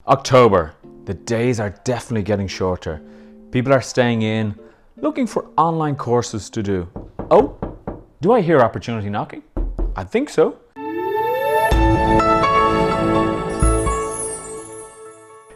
October. The days are definitely getting shorter. People are staying in, looking for online courses to do. Oh, do I hear opportunity knocking? I think so.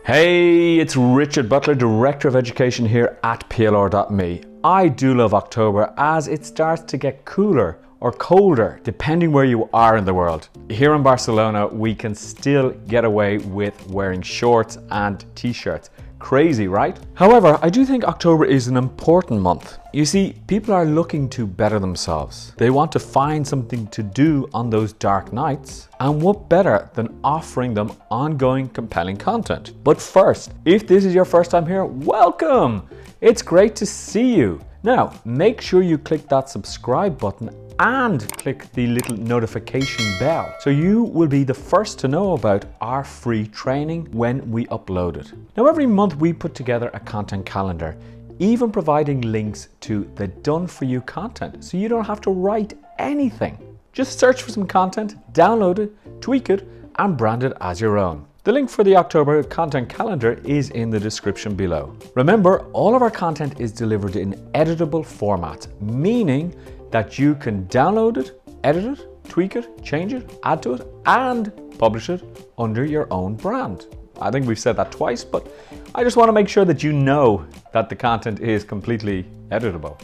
Hey, it's Richard Butler, Director of Education here at PLR.me. I do love October as it starts to get cooler or colder, depending where you are in the world. Here in Barcelona, we can still get away with wearing shorts and t-shirts. Crazy, right? However, I do think October is an important month. You see, people are looking to better themselves. They want to find something to do on those dark nights, and what better than offering them ongoing, compelling content. But first, if this is your first time here, welcome! It's great to see you. Now, make sure you click that subscribe button and click the little notification bell so you will be the first to know about our free training when we upload it. Now, every month we put together a content calendar, even providing links to the done for you content so you don't have to write anything. Just search for some content, download it, tweak it, and brand it as your own. The link for the October content calendar is in the description below. Remember, all of our content is delivered in editable formats, meaning that you can download it, edit it, tweak it, change it, add to it, and publish it under your own brand. I think we've said that twice, but I just want to make sure that you know that the content is completely editable.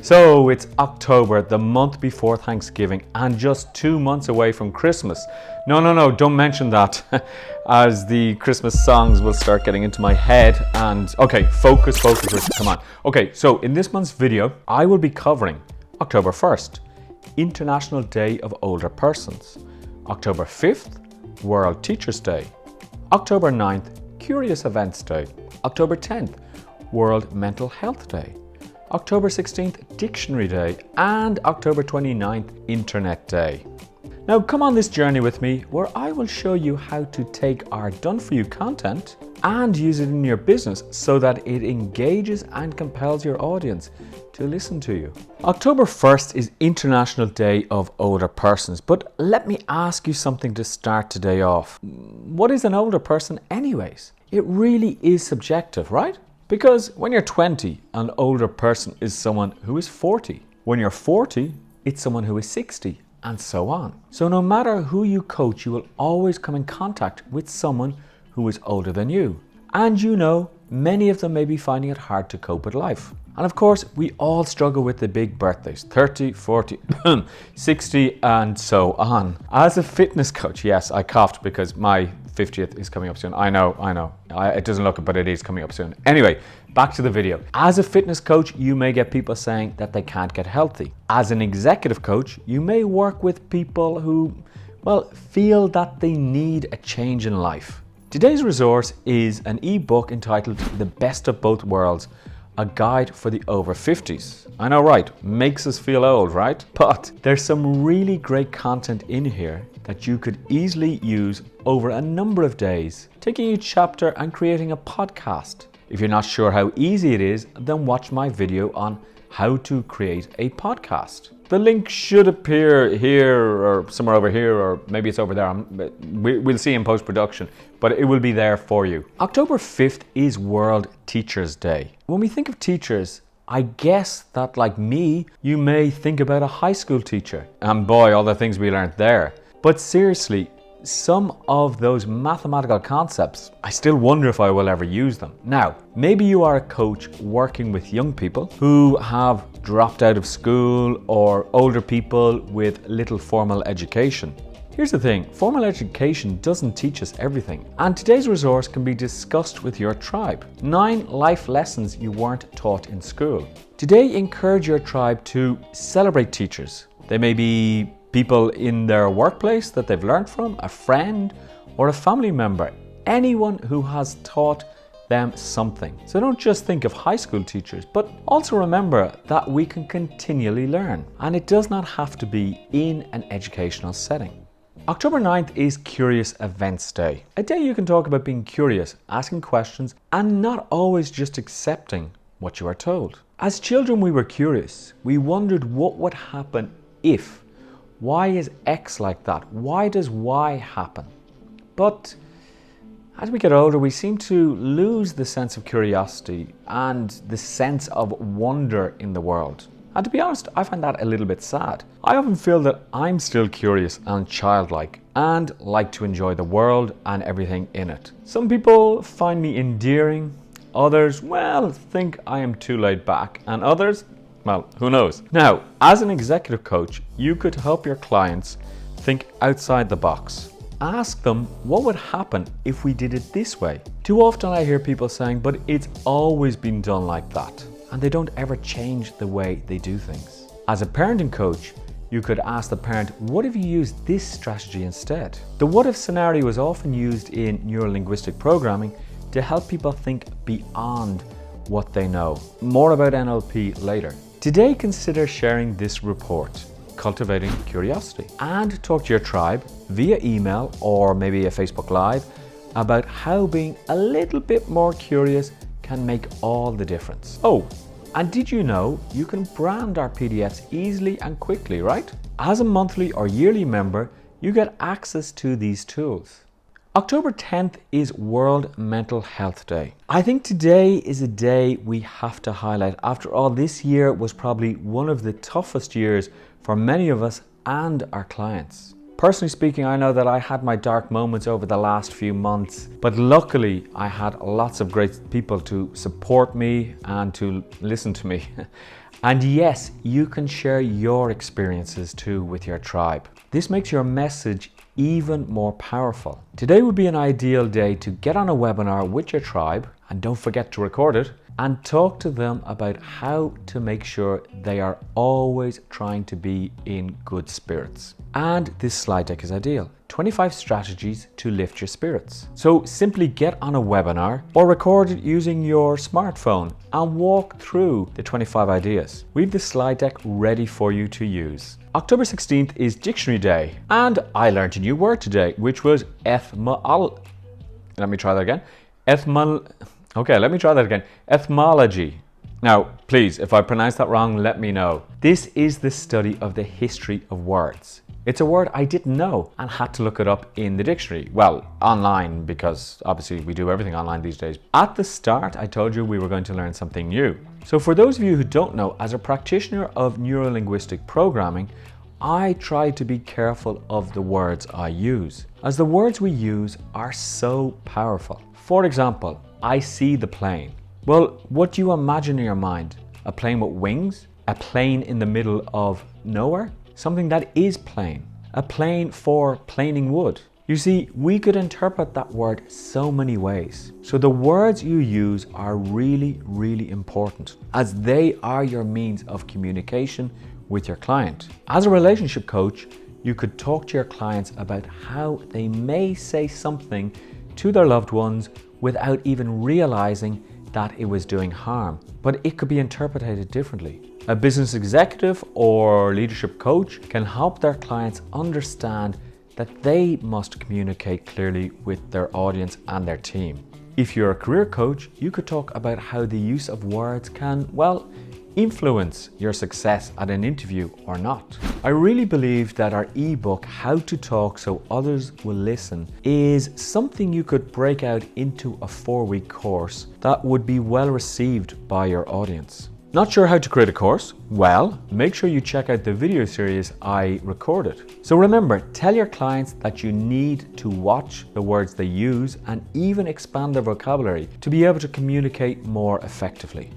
So it's October, the month before Thanksgiving, and just 2 months away from Christmas. No, don't mention that, as the Christmas songs will start getting into my head. And okay, focus, come on. Okay, so in this month's video, I will be covering October 1st, International Day of Older Persons. October 5th, World Teachers Day. October 9th, Curious Events Day. October 10th, World Mental Health Day. October 16th, Dictionary Day. And October 29th, Internet Day. Now come on this journey with me where I will show you how to take our done for you content and use it in your business so that it engages and compels your audience to listen to you. October 1st is International Day of Older Persons, but let me ask you something to start today off. What is an older person anyways? It really is subjective, right? Because when you're 20, an older person is someone who is 40. When you're 40, it's someone who is 60, and so on. So no matter who you coach, you will always come in contact with someone who is older than you. And you know, many of them may be finding it hard to cope with life. And of course, we all struggle with the big birthdays, 30, 40, 60, and so on. As a fitness coach, yes, I coughed because my 50th is coming up soon. I know. It doesn't look it, but it is coming up soon. Anyway, back to the video. As a fitness coach, you may get people saying that they can't get healthy. As an executive coach, you may work with people who, well, feel that they need a change in life. Today's resource is an ebook entitled The Best of Both Worlds, a guide for the over 50s. I know, right? Makes us feel old, right? But there's some really great content in here that you could easily use over a number of days, taking each chapter and creating a podcast. If you're not sure how easy it is, then watch my video on how to create a podcast. The link should appear here or somewhere over here, or maybe it's over there. We'll see in post-production, but it will be there for you. October 5th is World Teachers Day. When we think of teachers, I guess that, like me, you may think about a high school teacher. And boy, all the things we learned there. But seriously, some of those mathematical concepts, I still wonder if I will ever use them. Now, maybe you are a coach working with young people who have dropped out of school, or older people with little formal education. Here's the thing, formal education doesn't teach us everything, and today's resource can be discussed with your tribe. 9 life lessons you weren't taught in school. Today, encourage your tribe to celebrate teachers. They may be people in their workplace that they've learned from, a friend, or a family member, anyone who has taught them something. So don't just think of high school teachers, but also remember that we can continually learn, and it does not have to be in an educational setting. October 9th is Curious Events Day, a day you can talk about being curious, asking questions, and not always just accepting what you are told. As children, we were curious. We wondered what would happen if. Why is X like that? Why does Y happen? But As we get older, we seem to lose the sense of curiosity and the sense of wonder in the world. And to be honest, I find that a little bit sad. I often feel that I'm still curious and childlike and like to enjoy the world and everything in it. Some people find me endearing, others, well, think I am too laid back, and others, well, who knows? Now, as an executive coach, you could help your clients think outside the box. Ask them what would happen if we did it this way. Too often I hear people saying, but it's always been done like that, and they don't ever change the way they do things. As a parenting coach, you could ask the parent, what if you used this strategy instead? The what if scenario is often used in neurolinguistic programming to help people think beyond what they know. More about NLP later. Today, consider sharing this report, Cultivating Curiosity, and talk to your tribe via email or maybe a Facebook Live about how being a little bit more curious can make all the difference. Oh, and did you know you can brand our PDFs easily and quickly, right? As a monthly or yearly member, you get access to these tools. October 10th is World Mental Health Day. I think today is a day we have to highlight. After all, this year was probably one of the toughest years for many of us and our clients. Personally speaking, I know that I had my dark moments over the last few months, but luckily I had lots of great people to support me and to listen to me. And yes, you can share your experiences too with your tribe. This makes your message even more powerful. Today would be an ideal day to get on a webinar with your tribe, and don't forget to record it, and talk to them about how to make sure they are always trying to be in good spirits. And this slide deck is ideal. 25 strategies to lift your spirits. So simply get on a webinar or record it using your smartphone and walk through the 25 ideas. We have the slide deck ready for you to use. October 16th is Dictionary Day, and I learned a new word today, which was Etymology. Now, please, if I pronounce that wrong, let me know. This is the study of the history of words. It's a word I didn't know and had to look it up in the dictionary. Well, online, because obviously we do everything online these days. At the start, I told you we were going to learn something new. So for those of you who don't know, as a practitioner of neurolinguistic programming, I try to be careful of the words I use, as the words we use are so powerful. For example, I see the plane. Well, what do you imagine in your mind? A plane with wings? A plane in the middle of nowhere? Something that is plain. A plane for planing wood. You see, we could interpret that word so many ways. So the words you use are really, really important, as they are your means of communication with your client. As a relationship coach, you could talk to your clients about how they may say something to their loved ones without even realizing that it was doing harm, but it could be interpreted differently. A business executive or leadership coach can help their clients understand that they must communicate clearly with their audience and their team. If you're a career coach, you could talk about how the use of words can, well, influence your success at an interview or not. I really believe that our ebook, How to Talk So Others Will Listen, is something you could break out into a 4-week course that would be well received by your audience. Not sure how to create a course? Well, make sure you check out the video series I recorded. So remember, tell your clients that you need to watch the words they use and even expand their vocabulary to be able to communicate more effectively.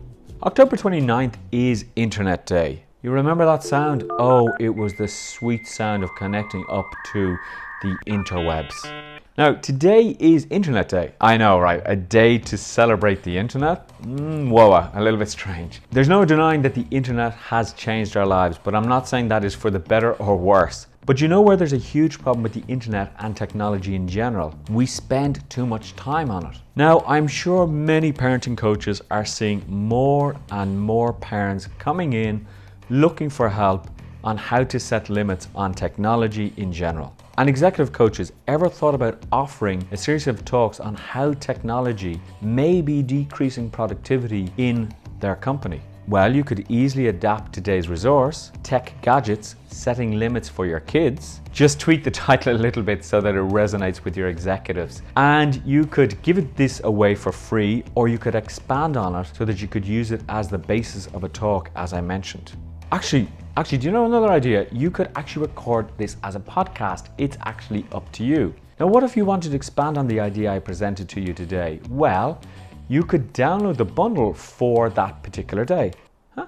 October 29th is Internet Day. You remember that sound? Oh, it was the sweet sound of connecting up to the interwebs. Now, today is Internet Day. I know, right? A day to celebrate the internet? Whoa, a little bit strange. There's no denying that the internet has changed our lives, but I'm not saying that is for the better or worse. But you know where there's a huge problem with the internet and technology in general? We spend too much time on it. Now, I'm sure many parenting coaches are seeing more and more parents coming in looking for help on how to set limits on technology in general. And executive coaches, ever thought about offering a series of talks on how technology may be decreasing productivity in their company? Well, you could easily adapt today's resource, tech gadgets, setting limits for your kids. Just tweak the title a little bit so that it resonates with your executives. And you could give this away for free, or you could expand on it so that you could use it as the basis of a talk, as I mentioned. Actually, do you know another idea? You could actually record this as a podcast. It's actually up to you. Now, what if you wanted to expand on the idea I presented to you today? Well, you could download the bundle for that particular day. Huh?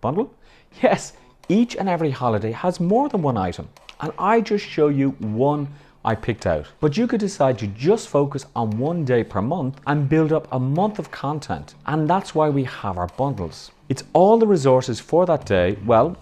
Bundle? Yes, each and every holiday has more than one item, and I just show you one I picked out. But you could decide to just focus on one day per month and build up a month of content, and that's why we have our bundles. It's all the resources for that day, well,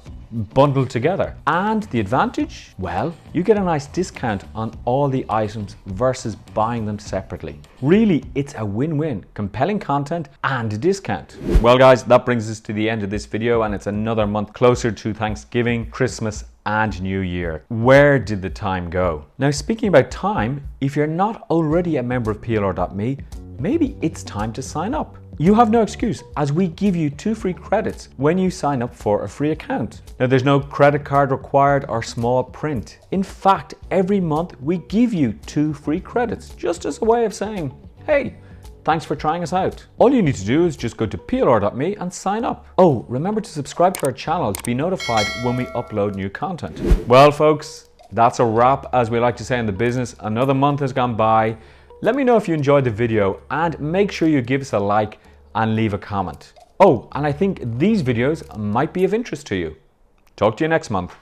bundled together. And the advantage? Well, you get a nice discount on all the items versus buying them separately. Really, it's a win-win. Compelling content and a discount. Well guys, that brings us to the end of this video, and it's another month closer to Thanksgiving, Christmas, and New Year. Where did the time go? Now, speaking about time, if you're not already a member of PLR.me, maybe it's time to sign up. You have no excuse, as we give you 2 free credits when you sign up for a free account. Now, there's no credit card required or small print. In fact, every month we give you 2 free credits, just as a way of saying, hey, thanks for trying us out. All you need to do is just go to PLR.me and sign up. Oh, remember to subscribe to our channel to be notified when we upload new content. Well, folks, that's a wrap, as we like to say in the business. Another month has gone by. Let me know if you enjoyed the video, and make sure you give us a like and leave a comment. Oh, and I think these videos might be of interest to you. Talk to you next month.